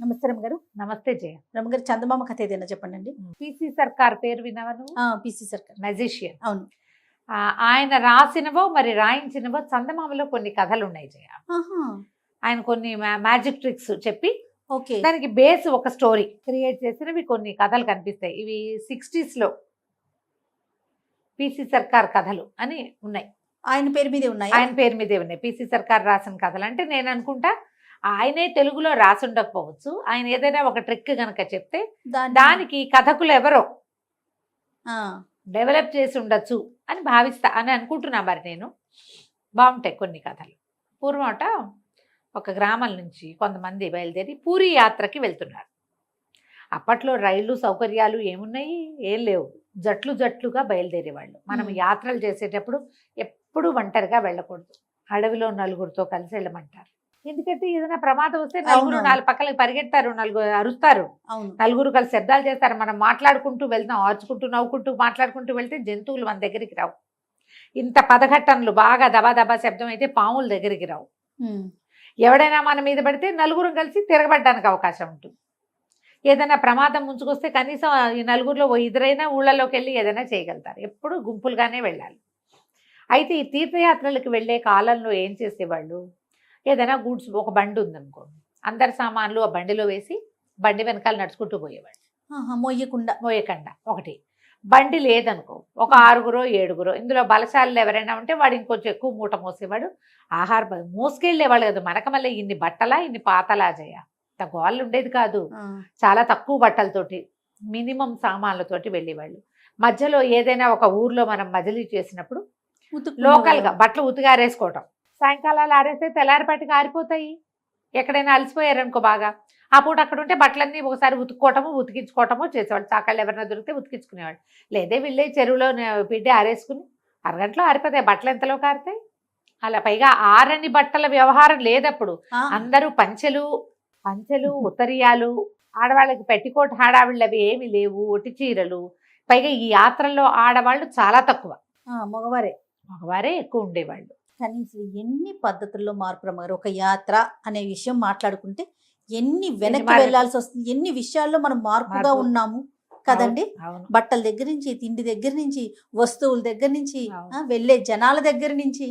నమస్తే రమగారు. నమస్తే జయ. రమగారు, చందమామ కథ ఏదైనా చెప్పండి. పిసి సర్కార్ పేరు విన్నావా నువ్వు? పిసి సర్కార్ మెజిషియన్. అవును. ఆయన రాసినవో మరి రాయించినవో చందమామలో కొన్ని కథలు ఉన్నాయి జయ. ఆయన కొన్ని మ్యాజిక్ ట్రిక్స్ చెప్పి ఓకే, దానికి బేస్ ఒక స్టోరీ క్రియేట్ చేసినవి కొన్ని కథలు కనిపిస్తాయి. ఇవి 60s లో పిసి సర్కార్ కథలు అని ఉన్నాయి. ఆయన పేరు మీదే ఉన్నాయి. ఆయన పేరు మీదే ఉన్నాయి పిసి సర్కార్ రాసిన కథలు. అంటే నేను అనుకుంటా ఆయనే తెలుగులో రాసి ఉండకపోవచ్చు. ఆయన ఏదైనా ఒక ట్రిక్ గనక చెప్తే దానికి కథకులు ఎవరో డెవలప్ చేసి ఉండొచ్చు అని భావిస్తా అని అనుకుంటున్నా. మరి నేను బాగుంటాయి కొన్ని కథలు. పూర్వమట ఒక గ్రామం నుంచి కొంతమంది బయలుదేరి పూరి యాత్రకి వెళ్తున్నారు. అప్పట్లో రైళ్లు సౌకర్యాలు ఏమున్నాయి, ఏం లేవు. జట్లు జట్లుగా బయలుదేరేవాళ్ళు. మనం యాత్రలు చేసేటప్పుడు ఎప్పుడు ఒంటరిగా వెళ్ళకూడదు, అడవిలో నలుగురితో కలిసి వెళ్ళమంటారు. ఎందుకంటే ఏదైనా ప్రమాదం వస్తే నలుగురు నాలుగు పక్కలకి పరిగెడతారు, నలుగురు అరుస్తారు, నలుగురు కలిసి శబ్దాలు చేస్తారు. మనం మాట్లాడుకుంటూ వెళ్తాం, ఆర్చుకుంటూ నవ్వుకుంటూ మాట్లాడుకుంటూ వెళ్తే జంతువులు మన దగ్గరికి రావు. ఇంత పదఘట్టనలు బాగా దబా దబా శబ్దం అయితే పాముల దగ్గరికి రావు. ఎవడైనా మన మీద పడితే నలుగురు కలిసి తిరగబడ్డానికి అవకాశం ఉంటుంది. ఏదైనా ప్రమాదం ముంచుకొస్తే కనీసం ఈ నలుగురిలో ఇద్దరైనా ఊళ్ళలోకి వెళ్ళి ఏదైనా చేయగలుగుతారు. ఎప్పుడు గుంపులుగానే వెళ్ళాలి. అయితే ఈ తీర్థయాత్రలకు వెళ్ళే కాలంలో ఏం చేసేవాళ్ళు, ఏదైనా గూడ్స్ ఒక బండి ఉందనుకో, అందరి సామాన్లు ఆ బండిలో వేసి బండి వెనకాల నడుచుకుంటూ పోయేవాళ్ళు. మోయకుండా ఒకటి. బండి లేదనుకో, ఒక 6గురో 7గురో, ఇందులో బలశాలు ఎవరైనా ఉంటే వాడు ఇంకొంచెం ఎక్కువ మూట మోసేవాడు. మోసుకెళ్ళేవాళ్ళు కదా. మనక మళ్ళీ ఇన్ని బట్టలా ఇన్ని పాతలా జయ, గోళ్ళు ఉండేది కాదు. చాలా తక్కువ బట్టలతోటి మినిమం సామాన్లతోటి వెళ్ళేవాళ్ళు. మధ్యలో ఏదైనా ఒక ఊర్లో మనం మజిలీ చేసినప్పుడు లోకల్గా బట్టలు ఉతిగారేసుకోవటం. సాయంకాలాలు ఆరేస్తే తెల్లారిపాటికి ఆరిపోతాయి. ఎక్కడైనా అలసిపోయారనుకో బాగా, ఆ పూట అక్కడ ఉంటే బట్టలన్నీ ఒకసారి ఉతుక్కోవటము ఉతికించుకోవటము చేసేవాళ్ళు. చాకళ్ళు ఎవరైనా దొరికితే ఉతికించుకునేవాళ్ళు. లేదే వెళ్ళే చెరువులో పిండి ఆరేసుకుని అరగంటలో ఆరిపోతాయి. బట్టలు ఎంతలో కారుతాయి. అలా పైగా ఆరని బట్టల వ్యవహారం లేదప్పుడు. అందరూ పంచెలు ఉత్తరీయాలు, ఆడవాళ్ళకి పెట్టికోట్ హడావిళ్ళు అవి ఏమి లేవు, ఒట్టి చీరలు. పైగా ఈ యాత్రల్లో ఆడవాళ్ళు చాలా తక్కువ, మగవారే ఎక్కువ ఉండేవాళ్ళు. కనీసం ఎన్ని పద్ధతుల్లో మార్పు రమ్మగారు. ఒక యాత్ర అనే విషయం మాట్లాడుకుంటే ఎన్ని వెనక్కి వెళ్లాల్సి వస్తుంది, ఎన్ని విషయాల్లో మనం మార్పుగా ఉన్నాము కదండి. బట్టల దగ్గర నుంచి, తిండి దగ్గర నుంచి, వస్తువుల దగ్గర నుంచి, వెళ్ళే జనాల దగ్గర నుంచి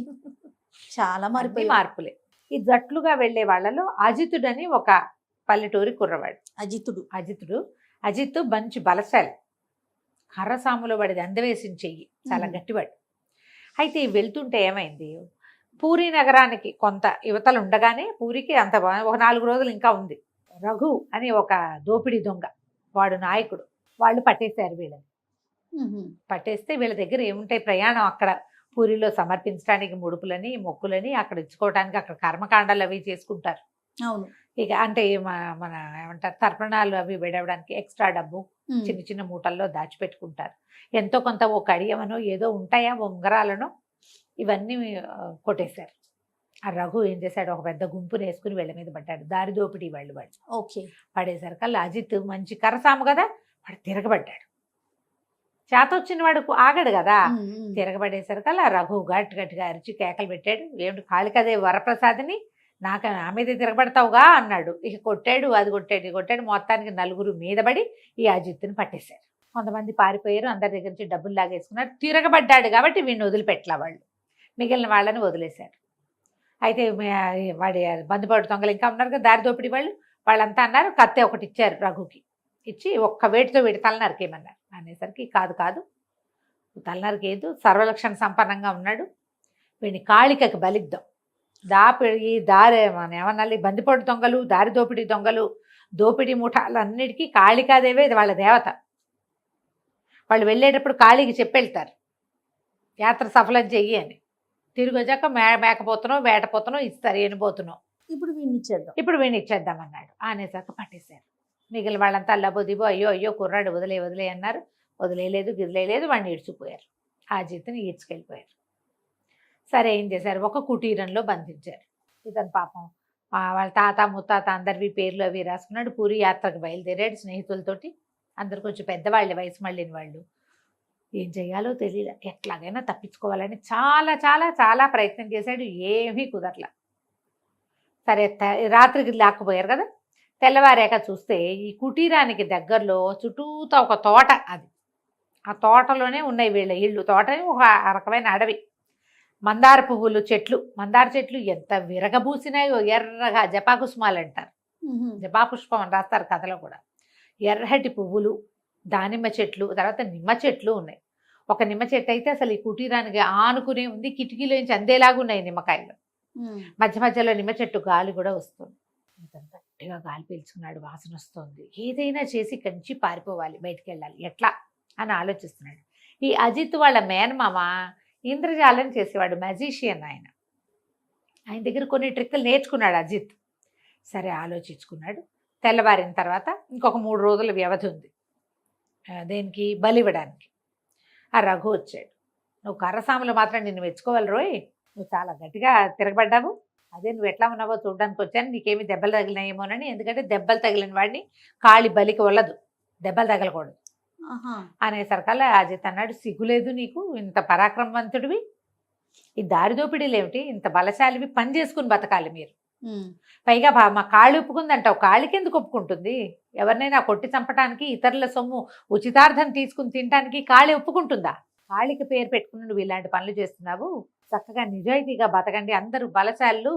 చాలా మార్పులే. ఈ జట్లుగా వెళ్లే వాళ్ళలో అజితుడని ఒక పల్లెటూరి కుర్రవాడు. అజిత్ మంచి బలశాలి, కర్రసాములో వాడిది అందవేసిన చెయ్యి, చాలా గట్టివాడు. అయితే వెళ్తుంటే ఏమైంది, పూరి నగరానికి కొంత యువతలు ఉండగానే పూరికి అంత ఒక 4 రోజులు ఇంకా ఉంది. రఘు అని ఒక దోపిడీ దొంగ, వాడు నాయకుడు. వాళ్ళు పట్టేశారు వీళ్ళని. పట్టేస్తే వీళ్ళ దగ్గర ఏముంటాయి, ప్రయాణం అక్కడ పూరిలో సమర్పించడానికి ముడుపులని మొక్కులని అక్కడ ఇచ్చుకోవడానికి అక్కడ కర్మకాండాలు అవి చేసుకుంటారు. అవును. ఇక అంటే మన ఏమంటారు, తర్పణాలు అవి విడవడానికి ఎక్స్ట్రా డబ్బు చిన్న చిన్న మూటల్లో దాచిపెట్టుకుంటారు. ఎంతో కొంత ఓ కడియమనో ఏదో ఉంటాయా, ఉంగరాలనో, ఇవన్నీ కొట్టేశారు. ఆ రఘు ఏం చేశాడు, ఒక పెద్ద గుంపుని వేసుకుని వీళ్ళ మీద పడ్డాడు. దారి దోపిడీ వాళ్ళు ఓకే. పడేసరికల్లా అజిత్ మంచి కరసాము కదా, వాడు తిరగబడ్డాడు. చేత వచ్చిన వాడు ఆగడు కదా. తిరగబడేసరికల్లా రఘు గట్టిగా అరిచి కేకలు పెట్టాడు. ఏమిటి కాళికాదేవి వరప్రసాదిని నాకు నా మీద తిరగబడతావుగా అన్నాడు. ఇక కొట్టాడు, అది కొట్టాడు. మొత్తానికి 4 మీద పడి ఈ అజిత్తుని పట్టేశారు. కొంతమంది పారిపోయారు, అందరి దగ్గర నుంచి డబ్బులు లాగేసుకున్నారు. తిరగబడ్డాడు కాబట్టి వీడిని వదిలిపెట్టలా వాళ్ళు, మిగిలిన వాళ్ళని వదిలేశారు. అయితే వాడి బంధుపడి దొంగలు ఇంకా ఉన్నారు కదా, దారి దోపిడీ వాళ్ళంతా అన్నారు, కత్తి ఒకటి ఇచ్చారు రఘుకి. ఇచ్చి ఒక్క వేటితో వీడి తలనరికేయమన్నారు. అనేసరికి కాదు తలనరికేదు, సర్వలక్షణ సంపన్నంగా ఉన్నాడు, వీడిని కాళికకి బలిద్దాం. ఈ దారి ఏమన్నా బందిపోటు దొంగలు, దారి దోపిడీ దొంగలు, దోపిడీ ముఠాలన్నిటికీ కాళికాదేవే వాళ్ళ దేవత. వాళ్ళు వెళ్ళేటప్పుడు కాళీకి చెప్పెళ్తారు, యాత్ర సఫలం చెయ్యి అని. తిరిగి వచ్చాక మేకపోతున్నావు వేటపోతున్నావు ఇస్తారు, ఏనిపోతున్నావు, ఇప్పుడు వీడిని ఇచ్చేద్దాం అన్నాడు. అనేసాక పట్టేశారు. మిగిలిన వాళ్ళంతా అల్లబోదిబో అయ్యో కుర్రాడు వదిలే అన్నారు. వదిలేయలేదు వాడిని ఈడ్చిపోయారు. ఆ జీతని ఈడ్చుకెళ్ళిపోయారు. సరే ఏం చేశారు, ఒక కుటీరంలో బంధించారు. ఇతను పాపం వాళ్ళ తాత ముత్తాత అందరివి పేర్లు అవి రాసుకున్నాడు. పూరి యాత్రకు బయలుదేరాడు స్నేహితులతోటి. అందరు కొంచెం పెద్దవాళ్ళే, వయసు మళ్ళిన వాళ్ళు. ఏం చేయాలో తెలియదు, ఎట్లాగైనా తప్పించుకోవాలని చాలా చాలా చాలా ప్రయత్నం చేశాడు. ఏమీ కుదరలా. సరే రాత్రికి లాక్కుపోయారు కదా, తెల్లవారాక చూస్తే ఈ కుటీరానికి దగ్గరలో చుట్టూతా ఒక తోట, అది ఆ తోటలోనే ఉన్నాయి వీళ్ళ ఇళ్ళు. తోట ఒక రకమైన అడవి. మందార పువ్వులు చెట్లు, మందార చెట్లు ఎంత విరగబూసినాయో, ఎర్రగా జపాకుసుమాలు అంటారు, జపాపుష్పం అని రాస్తారు కథలో కూడా. ఎర్రటి పువ్వులు, దానిమ్మ చెట్లు, తర్వాత నిమ్మ చెట్లు ఉన్నాయి. ఒక నిమ్మ చెట్టు అయితే అసలు ఈ కుటీరానికి ఆనుకునే ఉంది, కిటికీలోంచి అందేలాగా ఉన్నాయి నిమ్మకాయలు. మధ్య మధ్యలో నిమ్మ చెట్టు గాలి కూడా వస్తుంది. ఇతను గట్టిగా గాలి పీల్చుకున్నాడు, వాసన వస్తుంది. ఏదైనా చేసి కంచి పారిపోవాలి, బయటికి వెళ్ళాలి, ఎట్లా అని ఆలోచిస్తున్నాడు. ఈ అజిత్ వాళ్ళ మేనమామ ఇంద్రజాలం చేసేవాడు, మ్యాజిషియన్ ఆయన. ఆయన దగ్గర కొన్ని ట్రిక్కులు నేర్చుకున్నాడు అజిత్. సరే ఆలోచించుకున్నాడు. తెల్లవారిన తర్వాత ఇంకొక 3 రోజుల వ్యవధి ఉంది దేనికి, బలివ్వడానికి. ఆ రఘు వచ్చాడు. నువ్వు కర్రసాములు మాత్రం నిన్ను మెచ్చుకోవాలి రోయ్, నువ్వు చాలా గట్టిగా తిరగబడ్డావు, అదే నువ్వు ఎట్లా ఉన్నావో చూడడానికి వచ్చాను, నీకేమి దెబ్బలు తగిలినాయేమోనని. ఎందుకంటే దెబ్బలు తగిలిన వాడిని కాళి బలికి వెళ్ళదు, దెబ్బలు తగలకూడదు అనేసరికల్లా అజిత్ అన్నాడు, సిగ్గులేదు నీకు, ఇంత పరాక్రమవంతుడివి, ఈ దారి దోపిడీలు ఏమిటి, ఇంత బలశాలివి, పని చేసుకుని బతకాలి మీరు. పైగా మా కాళ్ళు ఒప్పుకుందంటావు, కాళ్ళకి ఎందుకు ఒప్పుకుంటుంది? ఎవరినైనా కొట్టి చంపడానికి, ఇతరుల సొమ్ము ఉచితార్థం తీసుకుని తినడానికి కాళి ఒప్పుకుంటుందా? కాళికి పేరు పెట్టుకుని నువ్వు ఇలాంటి పనులు చేస్తున్నావు, చక్కగా నిజాయితీగా బతకండి, అందరూ బలశాలు,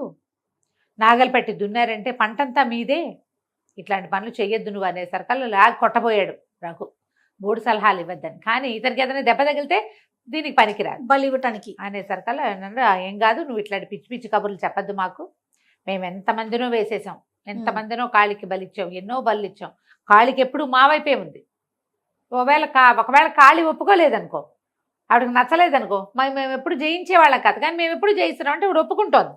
నాగలు పెట్టి దున్నారంటే పంటంతా మీదే, ఇట్లాంటి పనులు చెయ్యొద్దు నువ్వు అనేసరికల్లా లాగ్ కొట్టబోయాడు రఘు, 3 సలహాలు ఇవ్వద్దని. కానీ ఇతనికి ఏదైనా దెబ్బ తగిలితే దీనికి పనికిరాదు బలి ఇవ్వటానికి అనేసరికల్లా, ఏం కాదు నువ్వు ఇట్లాంటి పిచ్చి పిచ్చి కబుర్లు చెప్పద్దు మాకు, మేము ఎంతమందినో వేసేసాం, ఎంతమందినో కాళికి బలిచ్చాం, ఎన్నో బలు ఇచ్చాం, కాళికి ఎప్పుడు మా వైపే ఉంది. ఒకవేళ కాళి ఒప్పుకోలేదనుకో, ఆవిడకి నచ్చలేదనుకో, మేము ఎప్పుడు జయించేవాళ్ళం కాదు, కానీ మేము ఎప్పుడు జయిస్తున్నాం అంటే ఇప్పుడు ఒప్పుకుంటోంది.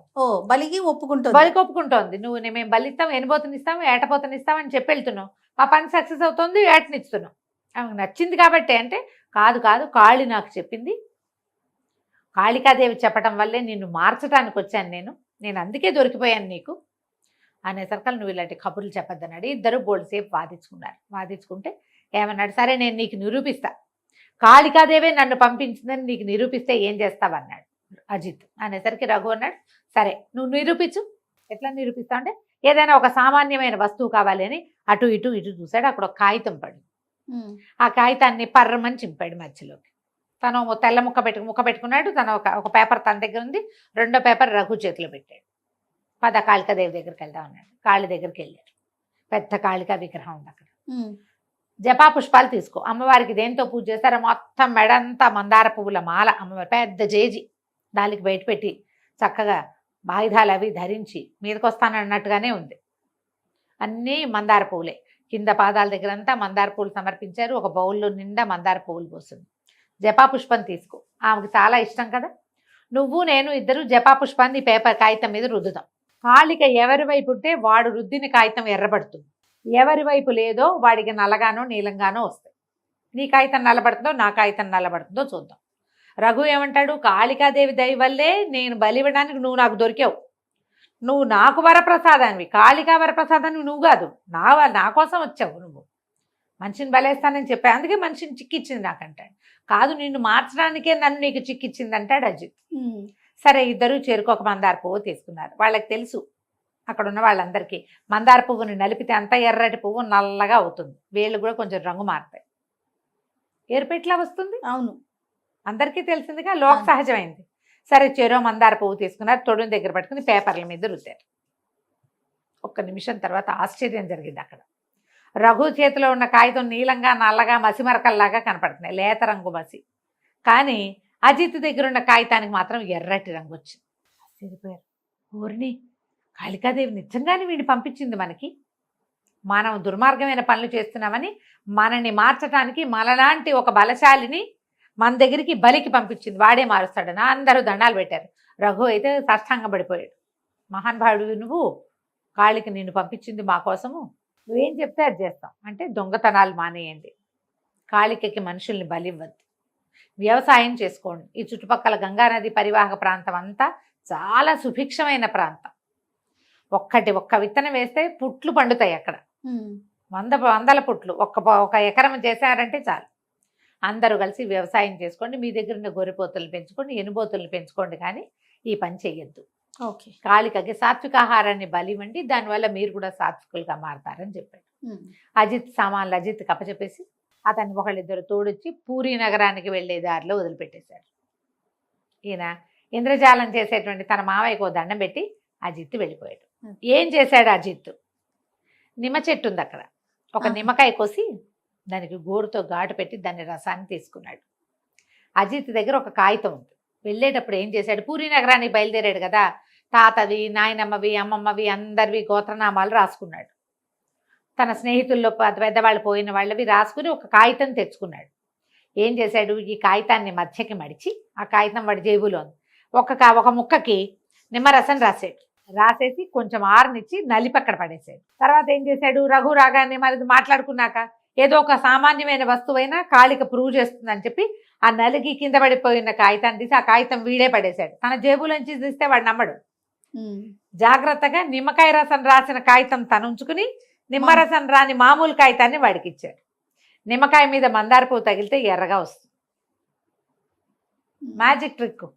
బలికి ఒప్పుకుంటుంది, బలికి ఒప్పుకుంటోంది. నువ్వు మేము బలిస్తాం, ఎనబోతనిస్తాం, ఏటపోతనిస్తాం అని చెప్పి వెళ్తున్నావు, మా పని సక్సెస్ అవుతుంది, ఏటనిస్తున్నాం. ఆమెకు నచ్చింది కాబట్టి అంటే, కాదు కాళి నాకు చెప్పింది, కాళికాదేవి చెప్పడం వల్లే నిన్ను మార్చడానికి వచ్చాను నేను అందుకే దొరికిపోయాను నీకు అనేసరికల్ నువ్వు ఇలాంటి కబుర్లు చెప్పొద్దన్నాడు. ఇద్దరు బోల్సేపు వాదించుకున్నారు. వాదించుకుంటే ఏమన్నాడు, సరే నేను నీకు నిరూపిస్తా, కాళికాదేవే నన్ను పంపించిందని నీకు నిరూపిస్తే ఏం చేస్తావన్నాడు అజిత్. అనేసరికి రఘు అన్నాడు, సరే నువ్వు నిరూపించు. ఎట్లా నిరూపిస్తావు అంటే, ఏదైనా ఒక సామాన్యమైన వస్తువు కావాలి అని అటు ఇటు చూశాడు. అక్కడ ఒక కాగితం పడి, ఆ కాగితాన్ని పర్రమని చింపాడు మధ్యలోకి. తను తెల్ల ముక్క పెట్టుకున్నాడు. తను ఒక పేపర్ తన దగ్గర ఉంది, 2వ పేపర్ రఘు చేతిలో పెట్టాడు. కాళికాదేవి దగ్గరికి వెళ్దాం అన్నాడు. కాళి దగ్గరికి వెళ్ళాడు. పెద్ద కాళికా విగ్రహం ఉంది అక్కడ. జపా పుష్పాలు తీసుకో, అమ్మవారికి దేంతో పూజ చేస్తారో మొత్తం మెడంతా మందార పువ్వుల మాల, అమ్మవారి పెద్ద జేజి దానికి బయట పెట్టి చక్కగా ఆయుధాలు అవి ధరించి మీదకి వస్తానన్నట్టుగానే ఉంది. అన్నీ మందార పువ్వులే. కింద పాదాల దగ్గర అంతా మందార పువ్వులు సమర్పించారు. ఒక బౌల్లో నిండా మందార పువ్వులు పోస్తుంది. జపా పుష్పం తీసుకో, ఆమెకు చాలా ఇష్టం కదా, నువ్వు నేను ఇద్దరు జపా పుష్పాన్ని పేపర్ కాగితం మీద రుద్దుదాం. కాళిక ఎవరి వైపు ఉంటే వాడు రుద్దిన కాగితం ఎర్రబడుతుంది, ఎవరి వైపు లేదో వాడికి నల్లగానో నీలంగానో వస్తాయి. నీ కాగితం నల్లబడుతుందో నా కాగితం నల్లబడుతుందో చూద్దాం. రఘు ఏమంటాడు, కాళికాదేవి దయ వల్లే నేను బలివ్వడానికి నువ్వు నాకు దొరికావు, నువ్వు నాకు వరప్రసాదానివి, కాళికా వరప్రసాదాన్ని నువ్వు కాదు, నా కోసం వచ్చావు, నువ్వు మనిషిని బలేస్తానని చెప్పా, అందుకే మనిషిని చిక్కిచ్చింది నాకంటాడు. కాదు నిన్ను మార్చడానికే నన్ను నీకు చిక్కిచ్చింది అంటాడు అజిత్. సరే ఇద్దరు చేరుకోక మందార పువ్వు తీసుకున్నారు. వాళ్ళకి తెలుసు అక్కడ ఉన్న వాళ్ళందరికీ, మందార పువ్వుని నలిపితే అంత ఎర్రటి పువ్వు నల్లగా అవుతుంది, వేళ్ళు కూడా కొంచెం రంగు మారుతాయి, ఏరుపెట్లా వస్తుంది. అవును, అందరికీ తెలిసిందిగా, లోక సహజమైంది. సరే చెరో మందార పువ్వు తీసుకున్నారు, తొడుని దగ్గర పట్టుకుని పేపర్ల మీద రుద్దారు. 1 నిమిషం తర్వాత ఆశ్చర్యం జరిగింది. అక్కడ రఘు చేతిలో ఉన్న కాగితం నీలంగా నల్లగా మసిమరకల్లాగా కనపడుతున్నాయి, లేత రంగు మసి. కానీ అజిత్ దగ్గర ఉన్న కాగితానికి మాత్రం ఎర్రటి రంగు వచ్చింది. ఆశ్చర్యపోయారు. ఊరిని కాళికాదేవి నిజంగానే వీడిని పంపించింది మనకి, మనం దుర్మార్గమైన పనులు చేస్తున్నామని మనని మార్చడానికి మనలాంటి ఒక బలశాలిని మన దగ్గరికి బలికి పంపించింది, వాడే మారుస్తాడని అందరూ దండాలు పెట్టారు. రఘు అయితే సాష్టాంగపడిపోయాడు. మహానుభావుడు నువ్వు, కాళికి నిన్ను పంపించింది మా కోసము, నువ్వేం చెప్తే అది చేస్తాం అంటే, దొంగతనాలు మానేయండి, కాళికకి మనుషుల్ని బలివ్వద్దు, వ్యవసాయం చేసుకోండి. ఈ చుట్టుపక్కల గంగానది పరివాహక ప్రాంతం అంతా చాలా సుభిక్షమైన ప్రాంతం. ఒక్క విత్తనం వేస్తే పుట్లు పండుతాయి అక్కడ, వందల పుట్లు. ఒక ఎకరం చేశారంటే చాలు. అందరూ కలిసి వ్యవసాయం చేసుకోండి, మీ దగ్గర ఉన్న గొర్రెపోతులను పెంచుకోండి, ఎనుబోతులను పెంచుకోండి, కానీ ఈ పని చెయ్యొద్దు ఓకే. కాళికకి సాత్వికాహారాన్ని బలివ్వండి, దానివల్ల మీరు కూడా సాత్వికులుగా మారతారని చెప్పాడు. అజిత్ సామాన్లు అజిత్కి అప్పచెప్పేసి అతన్ని ఒకళ్ళిద్దరు తోడొచ్చి పూరీ నగరానికి వెళ్ళే దారిలో వదిలిపెట్టేశాడు. ఈయన ఇంద్రజాలం చేసేటువంటి తన మావయ్యకు ఓ దండం పెట్టి అజిత్ వెళ్ళిపోయాడు. ఏం చేశాడు అజిత్? నిమ్మ చెట్టు ఉంది అక్కడ, ఒక నిమ్మకాయ కోసి దానికి గోరుతో ఘాటు పెట్టి దాన్ని రసాన్ని తీసుకున్నాడు. అజిత్ దగ్గర ఒక కాగితం ఉంది. వెళ్ళేటప్పుడు ఏం చేశాడు, పూరీ నగరానికి బయలుదేరాడు కదా, తాతవి, నాయనమ్మవి, అమ్మమ్మవి అందరివి గోత్రనామాలు రాసుకున్నాడు. తన స్నేహితుల్లో పెద్దవాళ్ళు పోయిన వాళ్ళవి రాసుకుని ఒక కాగితం తెచ్చుకున్నాడు. ఏం చేశాడు, ఈ కాగితాన్ని మధ్యకి మడిచి ఆ కాగితం వాడి జేబులో ఉంది. ఒక ముక్కకి నిమ్మరసం రాసేసి కొంచెం ఆరనిచ్చి నలిపి అక్కడ పడేసాడు. తర్వాత ఏం చేశాడు, రఘు రాగానే మరి మాట్లాడుకున్నాక ఏదో ఒక సామాన్యమైన వస్తువైనా కాళిక ప్రూవ్ చేస్తుందని చెప్పి ఆ నలిగి కింద పడిపోయిన కాగితాన్ని తీసి ఆ కాగితం వీడే పడేశాడు. తన జేబులోంచి తీస్తే వాడు నమ్మడు. జాగ్రత్తగా నిమ్మకాయ రసం రాసిన కాగితం తను ఉంచుకుని నిమ్మరసం రాని మామూలు కాగితాన్ని వాడికి ఇచ్చాడు. నిమ్మకాయ మీద మందార పువ్వు తగిలితే ఎర్రగా వస్తుంది. Magic trick.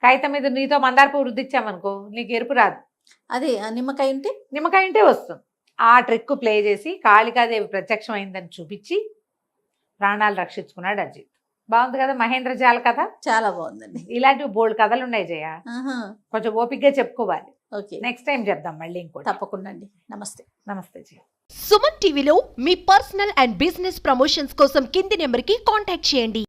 కాగితం మీద నీతో మందార పువ్వు రుద్దిచ్చామనుకో నీకు ఎరుపు రాదు. అదే నిమ్మకాయ ఉంటే వస్తుంది. ఆ ట్రిక్ ప్లే చేసి కాళికాదేవి ప్రత్యక్షమైందని చూపించి ప్రాణాలు రక్షించుకున్నాడు అజిత్. బాగుంది కదా మహేంద్రజాల కథ? చాలా బాగుందండి. ఇలాంటివి బోల్డ్ కథలు ఉన్నాయి జయ, కొంచెం ఓపికగా చెప్పుకోవాలి. ఓకే, నెక్స్ట్ టైం చెప్దాం మళ్ళీ ఇంకోటి. తప్పకుండా అండి. నమస్తే. నమస్తే జయ. సుమన్ టీవీలో మీ పర్సనల్ అండ్ బిజినెస్ ప్రమోషన్స్ కోసం కింది నెంబర్కి కాంటాక్ట్ చేయండి.